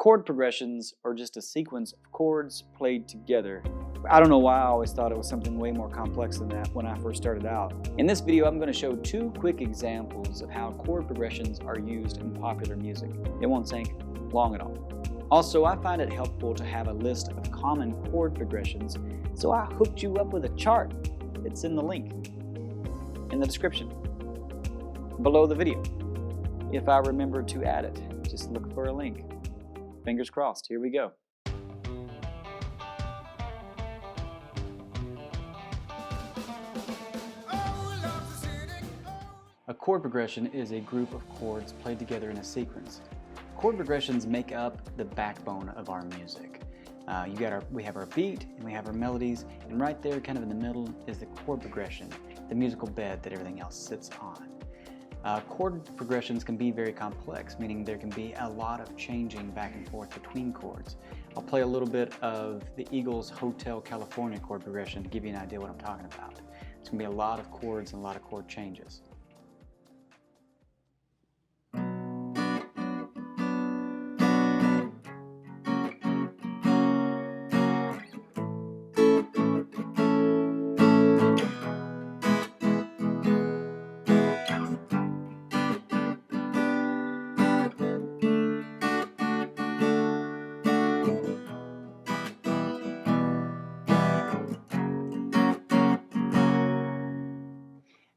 Chord progressions are just a sequence of chords played together. I don't know why I always thought it was something way more complex than that when I first started out. In this video, I'm going to show two quick examples of how chord progressions are used in popular music. It won't take long at all. Also, I find it helpful to have a list of common chord progressions, so I hooked you up with a chart. It's in the link in the description below the video. If I remember to add it, just look for a link. Fingers crossed, here we go. A chord progression is a group of chords played together in a sequence. Chord progressions make up the backbone of our music. We have our beat and we have our melodies, and right there, kind of in the middle, is the chord progression, the musical bed that everything else sits on. Chord progressions can be very complex, meaning there can be a lot of changing back and forth between chords. I'll play a little bit of the Eagles' Hotel California chord progression to give you an idea what I'm talking about. It's going to be a lot of chords and a lot of chord changes.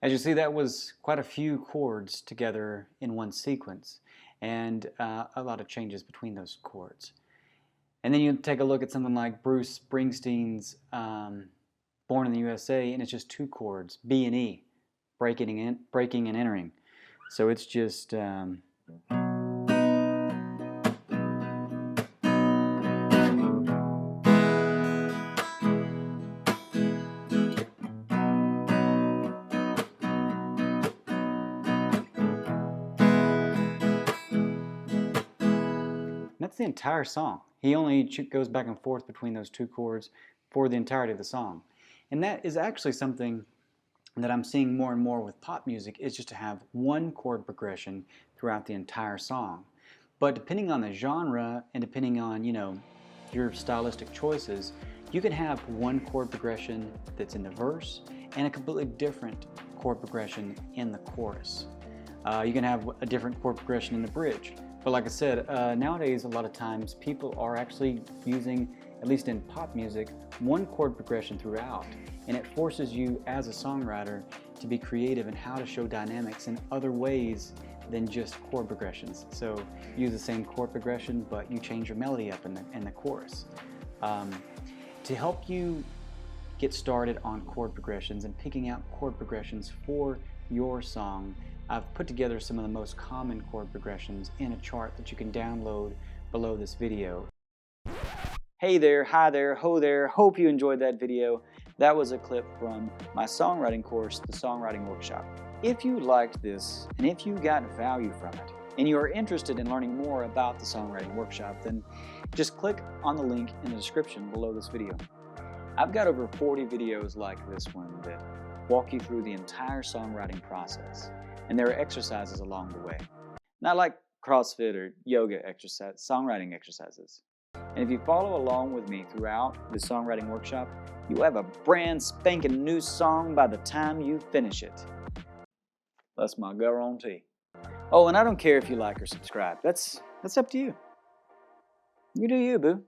As you see, that was quite a few chords together in one sequence, and a lot of changes between those chords. And then you take a look at something like Bruce Springsteen's Born in the USA, and it's just two chords, B and E, breaking and entering. So it's just that's the entire song. He only goes back and forth between those two chords for the entirety of the song. And that is actually something that I'm seeing more and more with pop music, is just to have one chord progression throughout the entire song. But depending on the genre and depending on, your stylistic choices, you can have one chord progression that's in the verse and a completely different chord progression in the chorus. You can have a different chord progression in the bridge. But like I said, nowadays a lot of times people are actually using, at least in pop music, one chord progression throughout. And it forces you as a songwriter to be creative in how to show dynamics in other ways than just chord progressions. So use the same chord progression, but you change your melody up in the chorus. To help you get started on chord progressions and picking out chord progressions for your song, I've put together some of the most common chord progressions in a chart that you can download below this video. Hey there, hi there, ho there, hope you enjoyed that video. That was a clip from my songwriting course, the Songwriting Workshop. If you liked this, and if you got value from it, and you are interested in learning more about the Songwriting Workshop, then just click on the link in the description below this video. I've got over 40 videos like this one that walk you through the entire songwriting process. And there are exercises along the way. Not like CrossFit or yoga exercise, songwriting exercises. And if you follow along with me throughout the Songwriting Workshop, you have a brand spanking new song by the time you finish it. That's my guarantee. Oh, and I don't care if you like or subscribe. That's up to you. You do you, boo.